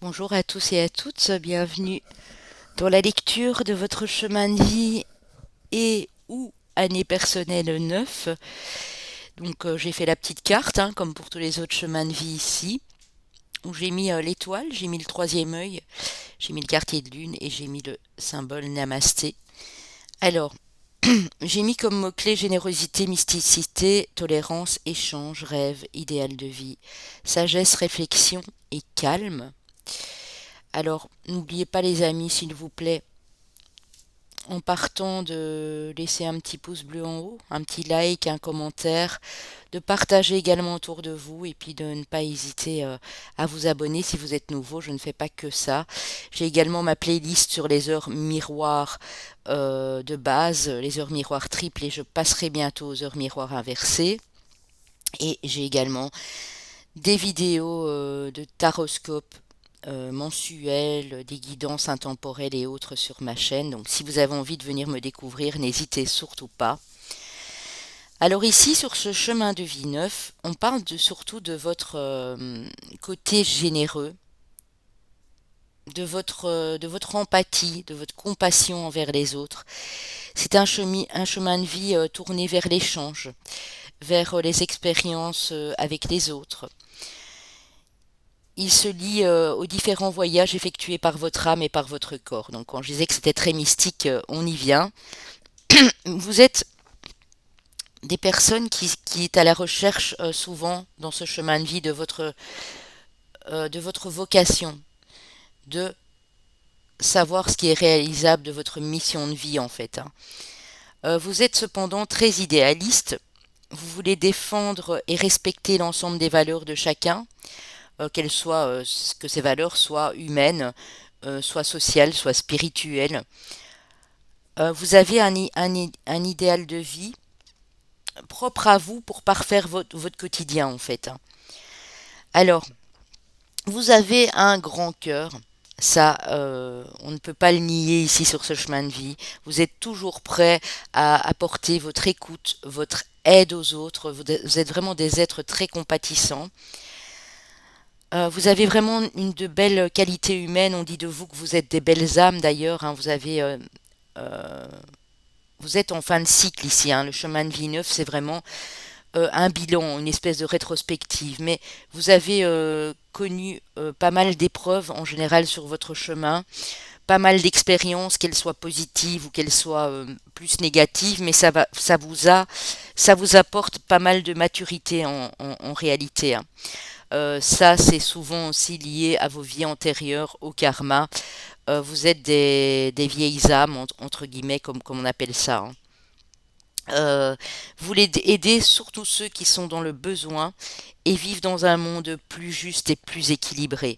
Bonjour à tous et à toutes, bienvenue dans la lecture de votre chemin de vie et ou année personnelle 9. Donc j'ai fait la petite carte, hein, comme pour tous les autres chemins de vie ici, où j'ai mis l'étoile, j'ai mis le troisième œil, j'ai mis le quartier de lune et j'ai mis le symbole Namasté. Alors, j'ai mis comme mot-clé générosité, mysticité, tolérance, échange, rêve, idéal de vie, sagesse, réflexion et calme. Alors, n'oubliez pas les amis, s'il vous plaît, en partant de laisser un petit pouce bleu en haut, un petit like, un commentaire, de partager également autour de vous et puis de ne pas hésiter à vous abonner si vous êtes nouveau. Je ne fais pas que ça. J'ai également ma playlist sur les heures miroirs de base, les heures miroirs triples et je passerai bientôt aux heures miroirs inversées. Et j'ai également des vidéos de taroscope mensuels, des guidances intemporelles et autres sur ma chaîne. Donc si vous avez envie de venir me découvrir, n'hésitez surtout pas. Alors ici, sur ce chemin de vie neuf, on parle surtout de votre côté généreux, de votre empathie, de votre compassion envers les autres. C'est un chemin de vie tourné vers l'échange, vers les expériences avec les autres. Il se lie aux différents voyages effectués par votre âme et par votre corps. Donc quand je disais que c'était très mystique, on y vient. Vous êtes des personnes qui est à la recherche souvent dans ce chemin de vie de votre vocation, de savoir ce qui est réalisable de votre mission de vie en fait, hein. Vous êtes cependant très idéaliste, vous voulez défendre et respecter l'ensemble des valeurs de chacun, que ces valeurs soient humaines, soit sociales, soit spirituelles. Vous avez un idéal de vie propre à vous pour parfaire votre quotidien en fait, hein. Alors, vous avez un grand cœur, ça, on ne peut pas le nier ici sur ce chemin de vie. Vous êtes toujours prêt à apporter votre écoute, votre aide aux autres. Vous êtes vraiment des êtres très compatissants. Vous avez vraiment de belles qualités humaines. On dit de vous que vous êtes des belles âmes d'ailleurs, hein. Euh, vous êtes en fin de cycle ici, hein. Le chemin de vie neuf, c'est vraiment un bilan, une espèce de rétrospective, mais vous avez connu pas mal d'épreuves en général sur votre chemin, pas mal d'expériences, qu'elles soient positives ou qu'elles soient plus négatives, mais ça vous apporte pas mal de maturité en réalité, hein. Ça, c'est souvent aussi lié à vos vies antérieures, au karma. Vous êtes des vieilles âmes, entre guillemets, comme on appelle ça, hein. Vous voulez aider surtout ceux qui sont dans le besoin et vivent dans un monde plus juste et plus équilibré.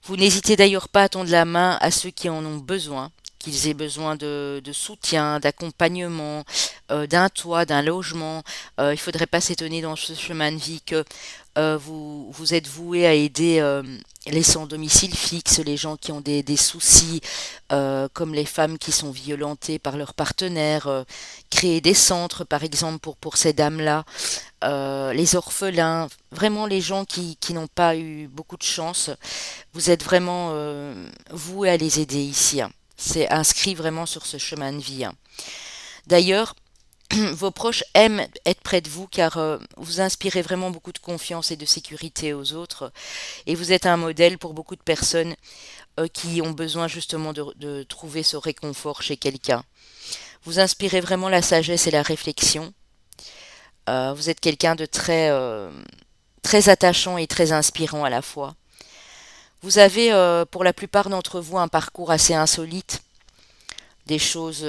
Vous n'hésitez d'ailleurs pas à tendre la main à ceux qui en ont besoin, qu'ils aient besoin de soutien, d'accompagnement, d'un toit, d'un logement. Il ne faudrait pas s'étonner dans ce chemin de vie que vous êtes voué à aider les sans domicile fixe, les gens qui ont des soucis, comme les femmes qui sont violentées par leurs partenaires, créer des centres par exemple pour ces dames-là, les orphelins, vraiment les gens qui n'ont pas eu beaucoup de chance. Vous êtes vraiment voué à les aider ici, hein. C'est inscrit vraiment sur ce chemin de vie, hein. D'ailleurs, vos proches aiment être près de vous car vous inspirez vraiment beaucoup de confiance et de sécurité aux autres et vous êtes un modèle pour beaucoup de personnes qui ont besoin justement de trouver ce réconfort chez quelqu'un. Vous inspirez vraiment la sagesse et la réflexion. Vous êtes quelqu'un de très attachant et très inspirant à la fois. Vous avez pour la plupart d'entre vous un parcours assez insolite, des choses,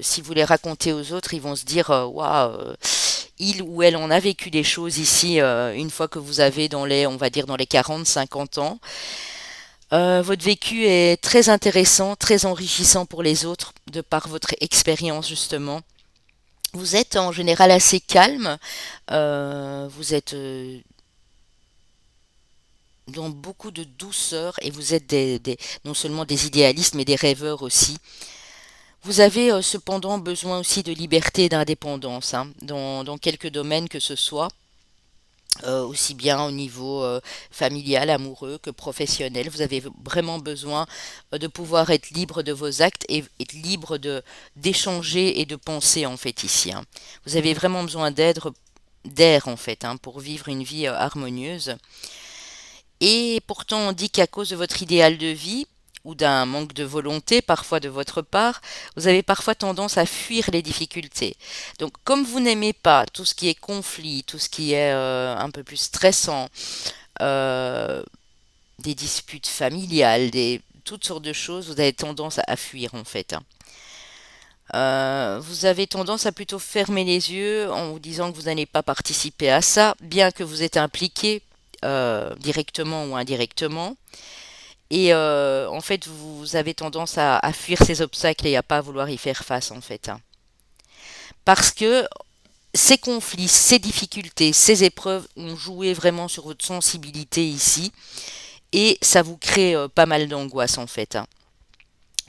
si vous les racontez aux autres, ils vont se dire, waouh, il ou elle en a vécu des choses ici une fois que vous avez on va dire dans les 40, 50 ans. Votre vécu est très intéressant, très enrichissant pour les autres, de par votre expérience justement. Vous êtes en général assez calme, vous êtes dans beaucoup de douceur et vous êtes non seulement des idéalistes mais des rêveurs aussi. Vous avez cependant besoin aussi de liberté et d'indépendance, hein, dans quelques domaines que ce soit, aussi bien au niveau familial, amoureux que professionnel. Vous avez vraiment besoin de pouvoir être libre de vos actes et être libre d'échanger et de penser en fait ici, hein. Vous avez vraiment besoin d'air en fait, hein, pour vivre une vie harmonieuse. Et pourtant, on dit qu'à cause de votre idéal de vie, ou d'un manque de volonté parfois de votre part, vous avez parfois tendance à fuir les difficultés. Donc, comme vous n'aimez pas tout ce qui est conflit, tout ce qui est un peu plus stressant, euh, des disputes familiales, toutes sortes de choses, vous avez tendance à fuir en fait, hein. Vous avez tendance à plutôt fermer les yeux en vous disant que vous n'allez pas participer à ça, bien que vous êtes impliqué directement ou indirectement. Et en fait, vous avez tendance à fuir ces obstacles et à pas vouloir y faire face, en fait, hein. Parce que ces conflits, ces difficultés, ces épreuves ont joué vraiment sur votre sensibilité ici et ça vous crée pas mal d'angoisse, en fait, hein.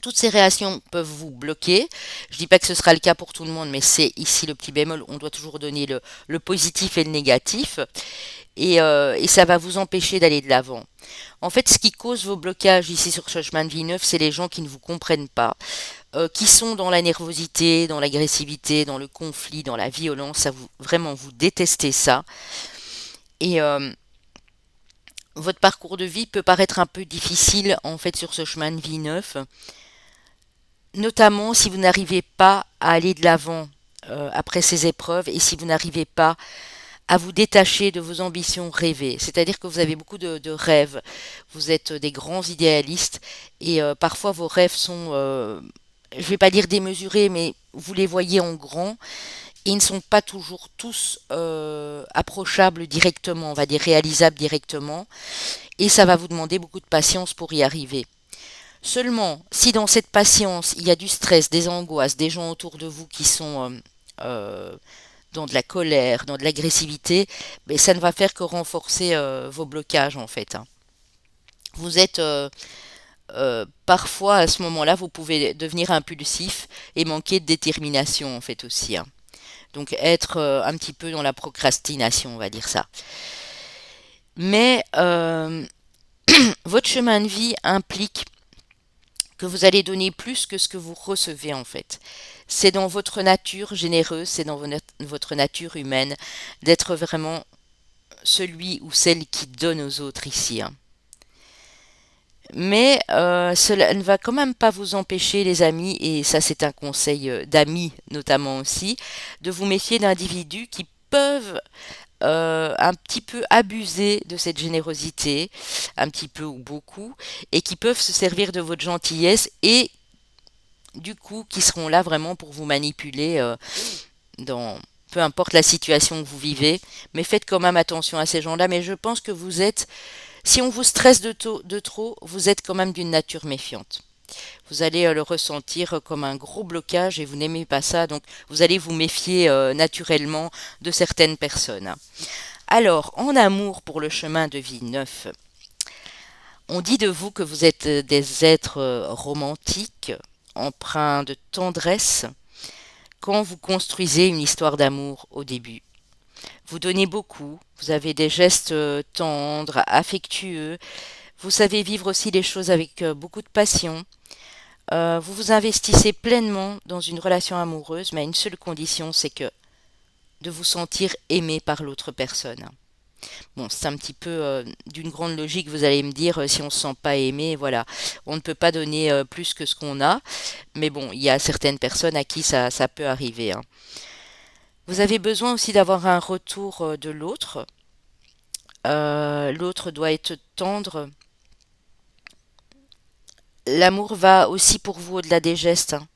Toutes ces réactions peuvent vous bloquer. Je dis pas que ce sera le cas pour tout le monde, mais c'est ici le petit bémol. On doit toujours donner le positif et le négatif. Et ça va vous empêcher d'aller de l'avant. En fait, ce qui cause vos blocages ici sur ce chemin de vie neuf, c'est les gens qui ne vous comprennent pas, qui sont dans la nervosité, dans l'agressivité, dans le conflit, dans la violence. Ça vous vraiment vous détestez ça. Et votre parcours de vie peut paraître un peu difficile en fait sur ce chemin de vie neuf, notamment si vous n'arrivez pas à aller de l'avant après ces épreuves et si vous n'arrivez pas à vous détacher de vos ambitions rêvées. C'est-à-dire que vous avez beaucoup de rêves, vous êtes des grands idéalistes et parfois vos rêves sont, je ne vais pas dire démesurés, mais vous les voyez en grand et ils ne sont pas toujours tous approchables directement, on va dire réalisables directement et ça va vous demander beaucoup de patience pour y arriver. Seulement, si dans cette patience, il y a du stress, des angoisses, des gens autour de vous qui sont dans de la colère, dans de l'agressivité, mais ça ne va faire que renforcer vos blocages en fait, hein. Vous êtes parfois à ce moment-là, vous pouvez devenir impulsif et manquer de détermination en fait aussi, hein. Donc être un petit peu dans la procrastination, on va dire ça. Mais votre chemin de vie implique que vous allez donner plus que ce que vous recevez en fait. C'est dans votre nature généreuse, c'est dans votre nature humaine d'être vraiment celui ou celle qui donne aux autres ici, hein. Mais cela ne va quand même pas vous empêcher, les amis, et ça c'est un conseil d'amis notamment aussi, de vous méfier d'individus qui peuvent un petit peu abuser de cette générosité, un petit peu ou beaucoup, et qui peuvent se servir de votre gentillesse et du coup qui seront là vraiment pour vous manipuler dans peu importe la situation que vous vivez, mais faites quand même attention à ces gens-là. Mais je pense que vous êtes, si on vous stresse de trop, vous êtes quand même d'une nature méfiante. Vous allez le ressentir comme un gros blocage et vous n'aimez pas ça, donc vous allez vous méfier naturellement de certaines personnes. Alors, en amour pour le chemin de vie neuf, on dit de vous que vous êtes des êtres romantiques, empreints de tendresse, quand vous construisez une histoire d'amour au début. Vous donnez beaucoup, vous avez des gestes tendres, affectueux, vous savez vivre aussi les choses avec beaucoup de passion. Vous vous investissez pleinement dans une relation amoureuse, mais à une seule condition, c'est que de vous sentir aimé par l'autre personne. Bon, c'est un petit peu d'une grande logique, vous allez me dire, si on ne se sent pas aimé, voilà, on ne peut pas donner plus que ce qu'on a, mais bon, il y a certaines personnes à qui ça peut arriver, hein. Vous avez besoin aussi d'avoir un retour de l'autre. L'autre doit être tendre. L'amour va aussi pour vous au-delà des gestes, hein.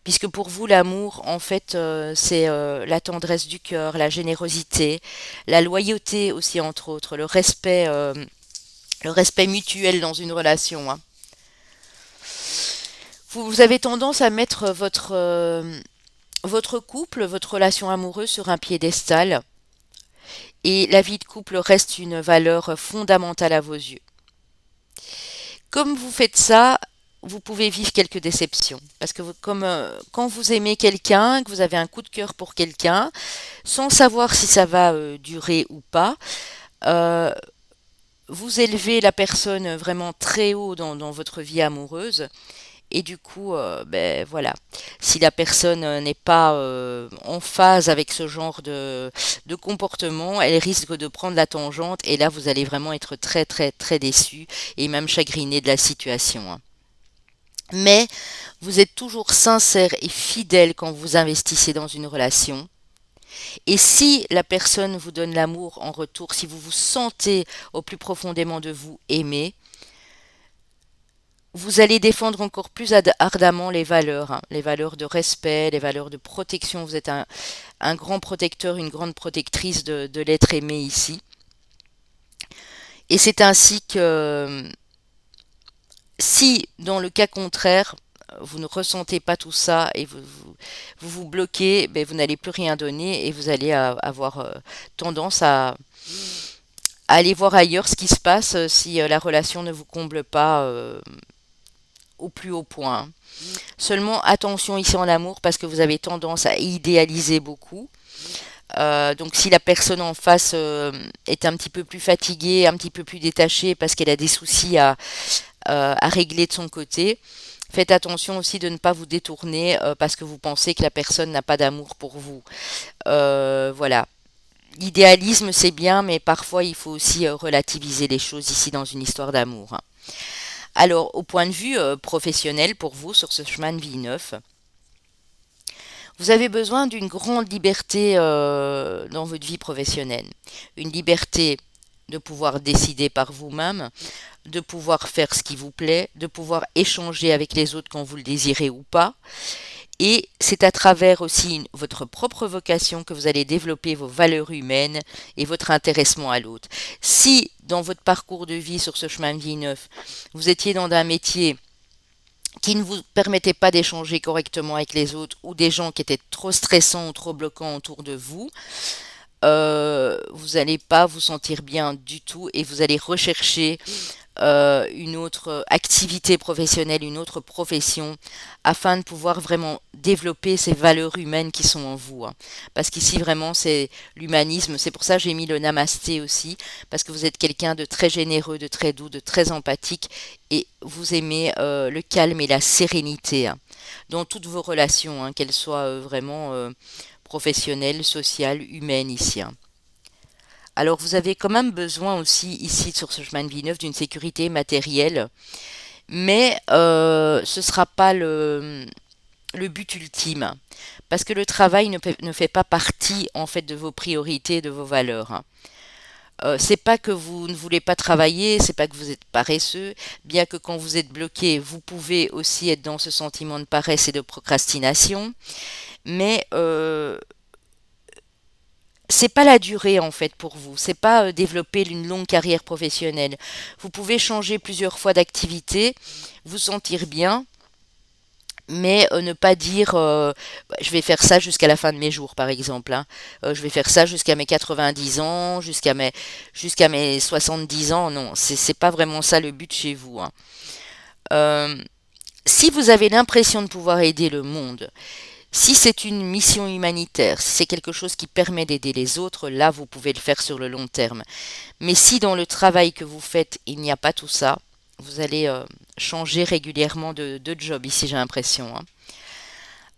Puisque pour vous, l'amour, en fait, c'est la tendresse du cœur, la générosité, la loyauté aussi, entre autres, le respect mutuel dans une relation, hein. Vous avez tendance à mettre votre couple, votre relation amoureuse sur un piédestal, et la vie de couple reste une valeur fondamentale à vos yeux. Comme vous faites ça, vous pouvez vivre quelques déceptions. Parce que comme quand vous aimez quelqu'un, que vous avez un coup de cœur pour quelqu'un, sans savoir si ça va durer ou pas, euh, vous élevez la personne vraiment très haut dans votre vie amoureuse. Et du coup, ben voilà, si la personne n'est pas en phase avec ce genre de comportement, elle risque de prendre la tangente et là, vous allez vraiment être très très très déçu et même chagriné de la situation, hein. Mais vous êtes toujours sincère et fidèle quand vous investissez dans une relation. Et si la personne vous donne l'amour en retour, si vous vous sentez au plus profondément de vous aimé, vous allez défendre encore plus ardemment les valeurs, hein, les valeurs de respect, les valeurs de protection. Vous êtes un grand protecteur, une grande protectrice de l'être aimé ici. Et c'est ainsi que si, dans le cas contraire, vous ne ressentez pas tout ça et vous bloquez, ben, vous n'allez plus rien donner et vous allez avoir tendance à aller voir ailleurs ce qui se passe si la relation ne vous comble pas au plus haut point. Seulement attention ici en amour parce que vous avez tendance à idéaliser beaucoup. Donc si la personne en face est un petit peu plus fatiguée, un petit peu plus détachée parce qu'elle a des soucis à régler de son côté, faites attention aussi de ne pas vous détourner parce que vous pensez que la personne n'a pas d'amour pour vous. Voilà. L'idéalisme c'est bien, mais parfois il faut aussi relativiser les choses ici dans une histoire d'amour, hein. Alors, au point de vue professionnel pour vous sur ce chemin de vie neuf, vous avez besoin d'une grande liberté dans votre vie professionnelle. Une liberté de pouvoir décider par vous-même, de pouvoir faire ce qui vous plaît, de pouvoir échanger avec les autres quand vous le désirez ou pas. Et c'est à travers aussi votre propre vocation que vous allez développer vos valeurs humaines et votre intéressement à l'autre. Si dans votre parcours de vie sur ce chemin de vie neuf, vous étiez dans un métier qui ne vous permettait pas d'échanger correctement avec les autres ou des gens qui étaient trop stressants ou trop bloquants autour de vous, vous n'allez pas vous sentir bien du tout et vous allez rechercher une autre activité professionnelle, une autre profession, afin de pouvoir vraiment développer ces valeurs humaines qui sont en vous, hein. Parce qu'ici vraiment c'est l'humanisme, c'est pour ça que j'ai mis le namasté aussi, parce que vous êtes quelqu'un de très généreux, de très doux, de très empathique, et vous aimez le calme et la sérénité, hein, dans toutes vos relations, hein, qu'elles soient vraiment professionnelles, sociales, humaines ici, hein. Alors vous avez quand même besoin aussi ici sur ce chemin de vie neuf d'une sécurité matérielle, mais ce ne sera pas le but ultime, parce que le travail ne fait pas partie en fait de vos priorités, de vos valeurs, hein. C'est pas que vous ne voulez pas travailler, c'est pas que vous êtes paresseux, bien que quand vous êtes bloqué, vous pouvez aussi être dans ce sentiment de paresse et de procrastination, mais c'est pas la durée en fait pour vous, c'est pas développer une longue carrière professionnelle. Vous pouvez changer plusieurs fois d'activité, vous sentir bien, mais ne pas dire bah, je vais faire ça jusqu'à la fin de mes jours par exemple, hein. Je vais faire ça jusqu'à mes 90 ans, jusqu'à mes 70 ans. Non, c'est pas vraiment ça le but chez vous, hein. Euh, si vous avez l'impression de pouvoir aider le monde, si c'est une mission humanitaire, si c'est quelque chose qui permet d'aider les autres, là, vous pouvez le faire sur le long terme. Mais si dans le travail que vous faites, il n'y a pas tout ça, vous allez changer régulièrement de job ici, j'ai l'impression,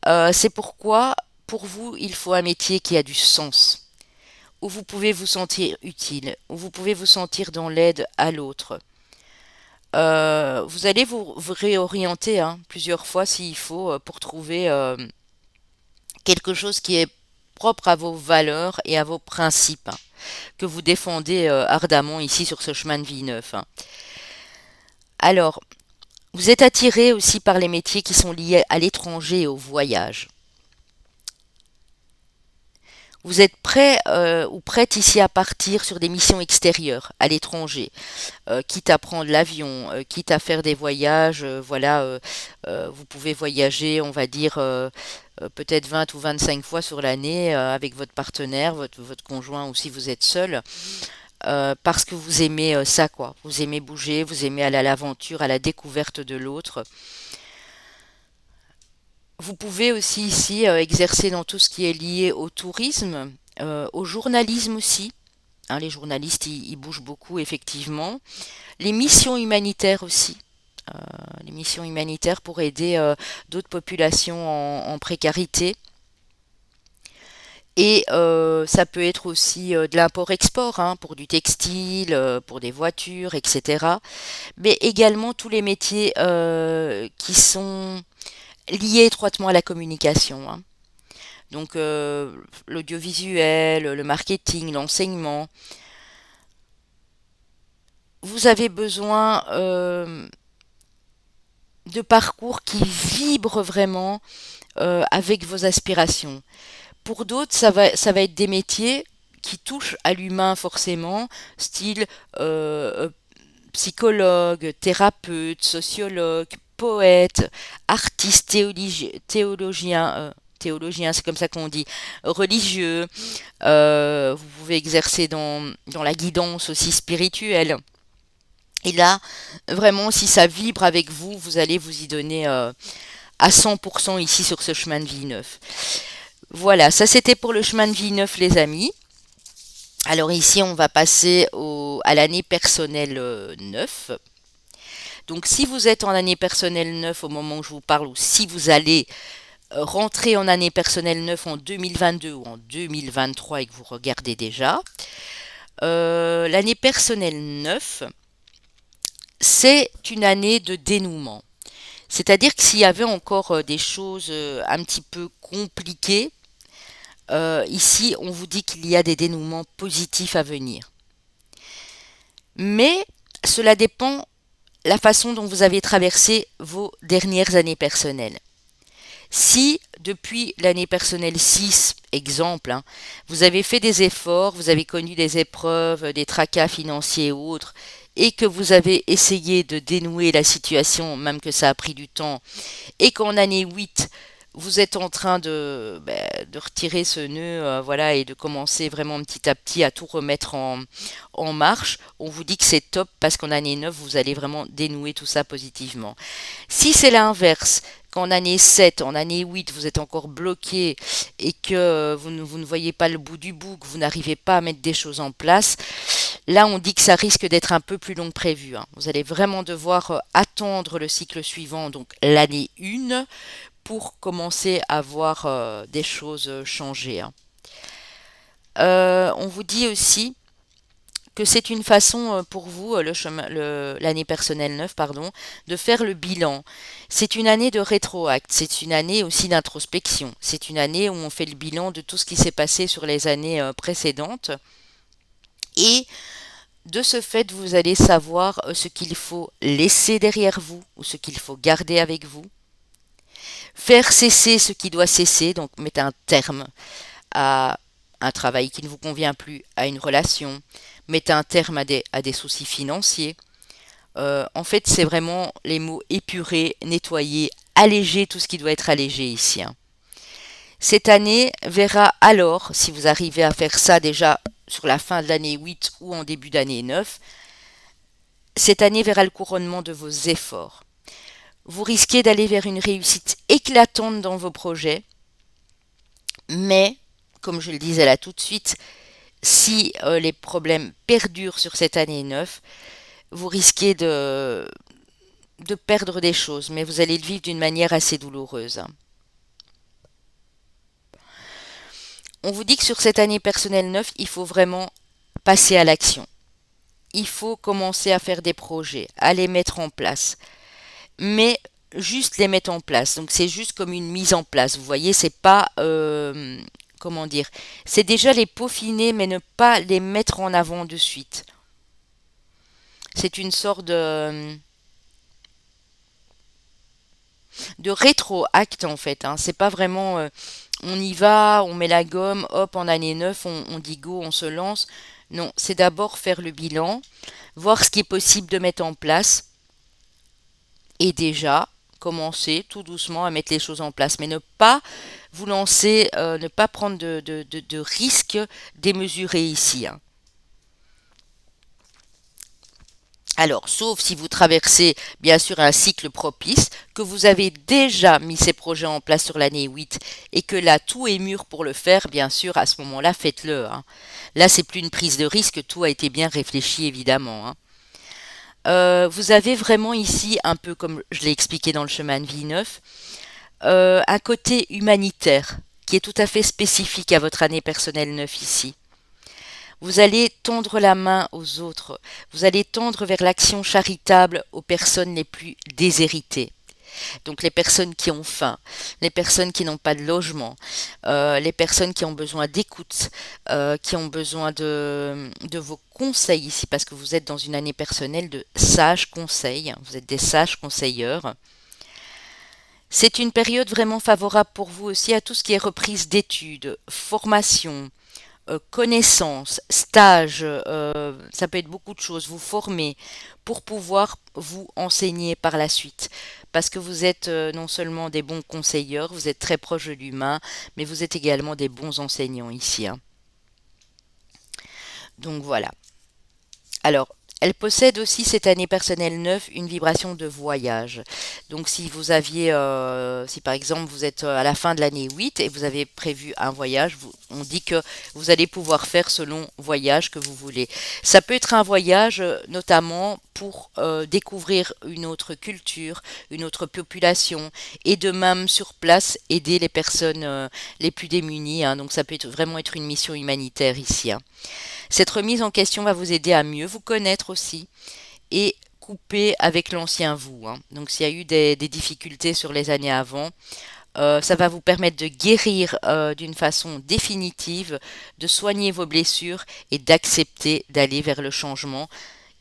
hein. C'est pourquoi, pour vous, il faut un métier qui a du sens, où vous pouvez vous sentir utile, où vous pouvez vous sentir dans l'aide à l'autre. Vous allez vous réorienter, hein, plusieurs fois s'il faut pour trouver quelque chose qui est propre à vos valeurs et à vos principes, hein, que vous défendez ardemment ici sur ce chemin de vie neuf, hein. Alors, vous êtes attiré aussi par les métiers qui sont liés à l'étranger et au voyage. Vous êtes prêt ou prête ici à partir sur des missions extérieures, à l'étranger, quitte à prendre l'avion, quitte à faire des voyages, voilà, vous pouvez voyager, on va dire, peut-être 20 ou 25 fois sur l'année avec votre partenaire, votre conjoint ou si vous êtes seul. parce que vous aimez ça, quoi. Vous aimez bouger, vous aimez aller à l'aventure, à la découverte de l'autre. Vous pouvez aussi ici exercer dans tout ce qui est lié au tourisme, au journalisme aussi. Hein, les journalistes, ils bougent beaucoup, effectivement. Les missions humanitaires aussi. Les missions humanitaires pour aider d'autres populations en précarité. Et ça peut être aussi de l'import-export, hein, pour du textile, pour des voitures, etc. Mais également tous les métiers qui sont liés étroitement à la communication, hein. Donc l'audiovisuel, le marketing, l'enseignement. Vous avez besoin de parcours qui vibrent vraiment avec vos aspirations. Pour d'autres, ça va être des métiers qui touchent à l'humain forcément, style psychologue, thérapeute, sociologue, poète, artiste, théologien, théologien, c'est comme ça qu'on dit, religieux. Vous pouvez exercer dans la guidance aussi spirituelle. Et là, vraiment, si ça vibre avec vous, vous allez vous y donner à 100% ici sur ce chemin de vie neuf. Voilà, ça c'était pour le chemin de vie neuf, les amis. Alors ici, on va passer à l'année personnelle 9. Donc si vous êtes en année personnelle 9 au moment où je vous parle, ou si vous allez rentrer en année personnelle 9 en 2022 ou en 2023 et que vous regardez déjà, l'année personnelle 9, c'est une année de dénouement. C'est-à-dire que s'il y avait encore des choses un petit peu compliquées, ici on vous dit qu'il y a des dénouements positifs à venir. Mais cela dépend la façon dont vous avez traversé vos dernières années personnelles. Si depuis l'année personnelle 6, exemple, hein, vous avez fait des efforts, vous avez connu des épreuves, des tracas financiers ou autres, et que vous avez essayé de dénouer la situation, même que ça a pris du temps, et qu'en année 8, vous êtes en train de retirer ce nœud, voilà, et de commencer vraiment petit à petit à tout remettre en marche, on vous dit que c'est top parce qu'en année 9, vous allez vraiment dénouer tout ça positivement. Si c'est l'inverse, qu'en année 7, en année 8, vous êtes encore bloqué et que vous ne voyez pas le bout du bout, que vous n'arrivez pas à mettre des choses en place, là on dit que ça risque d'être un peu plus long que prévu, hein. Vous allez vraiment devoir attendre le cycle suivant, donc l'année 1, pour commencer à voir des choses changer, hein. On vous dit aussi que c'est une façon pour vous, l'année personnelle 9, pardon, de faire le bilan. C'est une année de rétroacte, c'est une année aussi d'introspection, c'est une année où on fait le bilan de tout ce qui s'est passé sur les années précédentes. Et de ce fait, vous allez savoir ce qu'il faut laisser derrière vous ou ce qu'il faut garder avec vous. Faire cesser ce qui doit cesser, donc mettre un terme à un travail qui ne vous convient plus, à une relation, mettre un terme à des soucis financiers. En fait, c'est vraiment les mots épurer, nettoyer, alléger tout ce qui doit être allégé ici, hein. Cette année verra alors, si vous arrivez à faire ça déjà sur la fin de l'année 8 ou en début d'année 9, cette année verra le couronnement de vos efforts. Vous risquez d'aller vers une réussite éclatante dans vos projets, mais, comme je le disais là tout de suite, si les problèmes perdurent sur cette année 9, vous risquez de perdre des choses, mais vous allez le vivre d'une manière assez douloureuse, hein. On vous dit que sur cette année personnelle 9, il faut vraiment passer à l'action. Il faut commencer à faire des projets, à les mettre en place. Mais juste les mettre en place. Donc c'est juste comme une mise en place. Vous voyez, c'est pas comment dire. C'est déjà les peaufiner, mais ne pas les mettre en avant de suite. C'est une sorte de rétroacte en fait, hein. C'est pas vraiment on y va, on met la gomme, hop, en année 9, on dit go, on se lance. Non, c'est d'abord faire le bilan, voir ce qui est possible de mettre en place et déjà commencer tout doucement à mettre les choses en place, mais ne pas vous lancer, ne pas prendre de risques démesurés ici, hein. Alors, sauf si vous traversez bien sûr un cycle propice, que vous avez déjà mis ces projets en place sur l'année 8 et que là tout est mûr pour le faire, bien sûr, à ce moment-là, faites-le, hein. Là, c'est plus une prise de risque, tout a été bien réfléchi évidemment, hein. Vous avez vraiment ici, un peu comme je l'ai expliqué dans le chemin de vie 9, un côté humanitaire qui est tout à fait spécifique à votre année personnelle 9 ici. Vous allez tendre la main aux autres, vous allez tendre vers l'action charitable aux personnes les plus déshéritées. Donc les personnes qui ont faim, les personnes qui n'ont pas de logement, les personnes qui ont besoin d'écoute, qui ont besoin de vos conseils ici, parce que vous êtes dans une année personnelle de sages conseils, vous êtes des sages conseilleurs. C'est une période vraiment favorable pour vous aussi à tout ce qui est reprise d'études, formation, connaissances, stages, ça peut être beaucoup de choses, vous former pour pouvoir vous enseigner par la suite. Parce que vous êtes non seulement des bons conseilleurs, vous êtes très proche de l'humain, mais vous êtes également des bons enseignants ici, hein. Donc voilà. Alors, elle possède aussi cette année personnelle 9 une vibration de voyage. Donc si vous aviez, si par exemple vous êtes à la fin de l'année 8 et vous avez prévu un voyage, on dit que vous allez pouvoir faire selon voyage que vous voulez. Ça peut être un voyage notamment pour découvrir une autre culture, une autre population et de même sur place aider les personnes les plus démunies, hein. Donc ça peut vraiment être une mission humanitaire ici, hein. Cette remise en question va vous aider à mieux vous connaître aussi et couper avec l'ancien vous, hein. Donc s'il y a eu des difficultés sur les années avant, ça va vous permettre de guérir d'une façon définitive, de soigner vos blessures et d'accepter d'aller vers le changement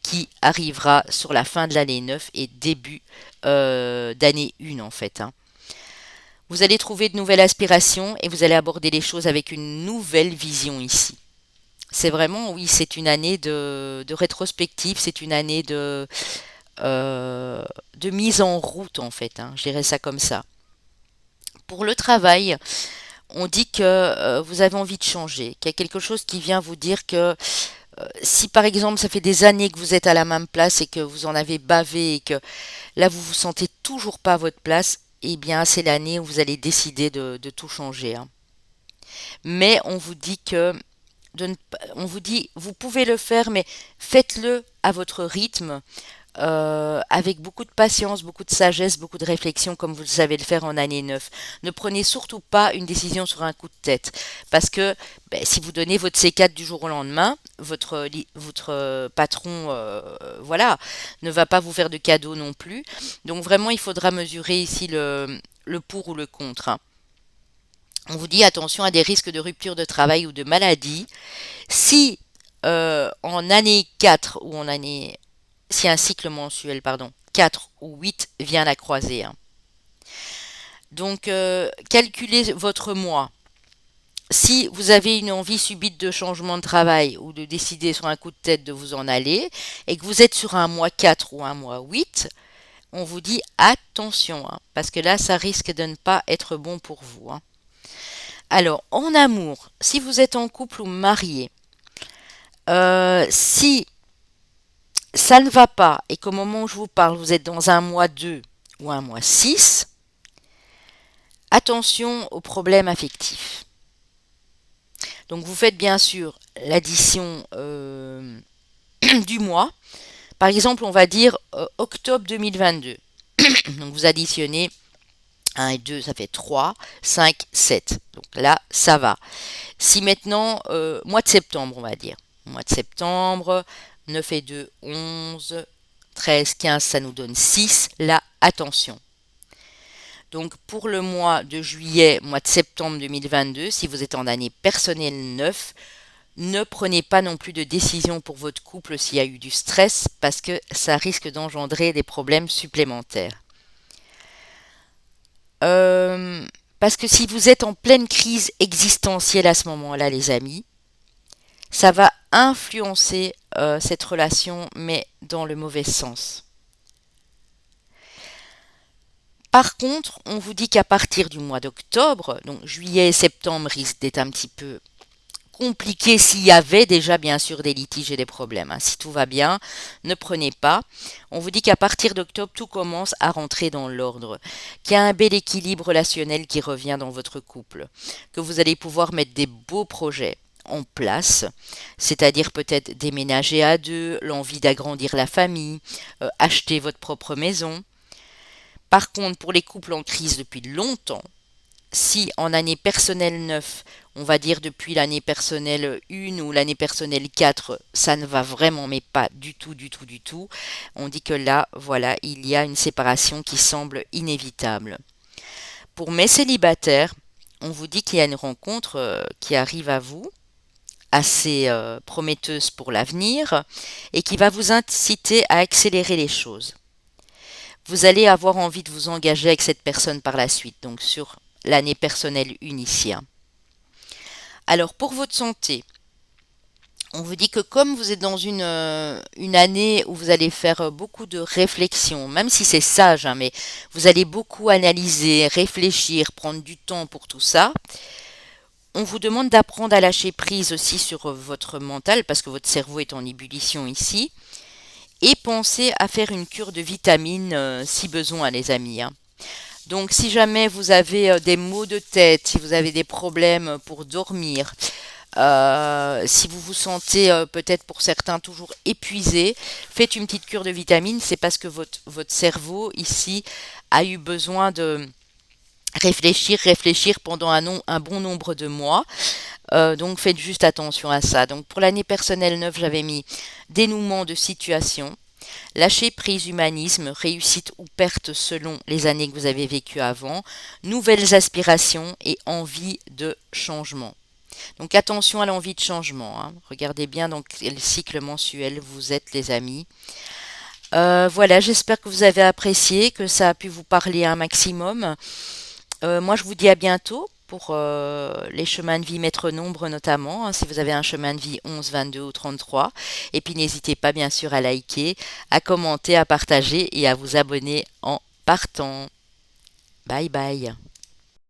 qui arrivera sur la fin de l'année 9 et début d'année 1 en fait, hein. Vous allez trouver de nouvelles aspirations et vous allez aborder les choses avec une nouvelle vision ici. C'est vraiment, oui, c'est une année de rétrospective, c'est une année de mise en route en fait, hein, je dirais ça comme ça. Pour le travail, on dit que vous avez envie de changer, qu'il y a quelque chose qui vient vous dire que si par exemple ça fait des années que vous êtes à la même place et que vous en avez bavé et que là vous vous sentez toujours pas à votre place, eh bien c'est l'année où vous allez décider de tout changer, hein. Mais on vous dit que on vous dit, vous pouvez le faire, mais faites-le à votre rythme, avec beaucoup de patience, beaucoup de sagesse, beaucoup de réflexion, comme vous le savez le faire en année 9. Ne prenez surtout pas une décision sur un coup de tête, parce que ben, si vous donnez votre C4 du jour au lendemain, votre patron, voilà, ne va pas vous faire de cadeau non plus. Donc vraiment, il faudra mesurer ici le pour ou le contre, hein. On vous dit attention à des risques de rupture de travail ou de maladie. Si en année 4 ou en année, si un cycle mensuel, pardon, 4 ou 8 vient la croiser, hein. Donc, calculez votre mois. Si vous avez une envie subite de changement de travail ou de décider sur un coup de tête de vous en aller et que vous êtes sur un mois 4 ou un mois 8, on vous dit attention, hein, parce que là, ça risque de ne pas être bon pour vous, hein. Alors, en amour, si vous êtes en couple ou marié, si ça ne va pas et qu'au moment où je vous parle, vous êtes dans un mois 2 ou un mois 6, attention aux problèmes affectifs. Donc vous faites bien sûr l'addition du mois. Par exemple, on va dire octobre 2022. Donc vous additionnez 1 et 2, ça fait 3, 5, 7. Donc là, ça va. Si maintenant, mois de septembre, on va dire. Mois de septembre, 9 et 2, 11, 13, 15, ça nous donne 6. Là, attention. Donc pour le mois de juillet, mois de septembre 2022, si vous êtes en année personnelle 9, ne prenez pas non plus de décision pour votre couple s'il y a eu du stress parce que ça risque d'engendrer des problèmes supplémentaires. Euh, Parce que si vous êtes en pleine crise existentielle à ce moment-là, les amis, ça va influencer cette relation, mais dans le mauvais sens. Par contre, on vous dit qu'à partir du mois d'octobre, donc juillet et septembre risquent d'être un petit peu compliqué s'il y avait déjà bien sûr des litiges et des problèmes, hein. Si tout va bien, ne prenez pas. On vous dit qu'à partir d'octobre, tout commence à rentrer dans l'ordre, qu'il y a un bel équilibre relationnel qui revient dans votre couple, que vous allez pouvoir mettre des beaux projets en place, c'est-à-dire peut-être déménager à deux, l'envie d'agrandir la famille, acheter votre propre maison. Par contre, pour les couples en crise depuis longtemps, si en année personnelle 9, on va dire depuis l'année personnelle 1 ou l'année personnelle 4, ça ne va vraiment, mais pas du tout, du tout, du tout, on dit que là, voilà, il y a une séparation qui semble inévitable. Pour mes célibataires, on vous dit qu'il y a une rencontre qui arrive à vous, assez prometteuse pour l'avenir, et qui va vous inciter à accélérer les choses. Vous allez avoir envie de vous engager avec cette personne par la suite, donc sur l'année personnelle unicien. Alors pour votre santé, on vous dit que comme vous êtes dans une année où vous allez faire beaucoup de réflexion, même si c'est sage, hein, mais vous allez beaucoup analyser, réfléchir, prendre du temps pour tout ça, on vous demande d'apprendre à lâcher prise aussi sur votre mental, parce que votre cerveau est en ébullition ici, et pensez à faire une cure de vitamines si besoin, les amis, hein. Donc, si jamais vous avez des maux de tête, si vous avez des problèmes pour dormir, si vous vous sentez peut-être pour certains toujours épuisé, faites une petite cure de vitamines. C'est parce que votre cerveau ici a eu besoin de réfléchir pendant un bon nombre de mois. Donc, faites juste attention à ça. Donc, pour l'année personnelle 9, j'avais mis dénouement de situation. Lâcher prise, humanisme, réussite ou perte selon les années que vous avez vécues avant, nouvelles aspirations et envie de changement. Donc attention à l'envie de changement, hein. Regardez bien dans quel cycle mensuel vous êtes, les amis. Voilà, j'espère que vous avez apprécié, que ça a pu vous parler un maximum. Moi, je vous dis à bientôt pour les chemins de vie maître nombre notamment, hein, si vous avez un chemin de vie 11, 22 ou 33. Et puis n'hésitez pas bien sûr à liker, à commenter, à partager et à vous abonner en partant. Bye bye.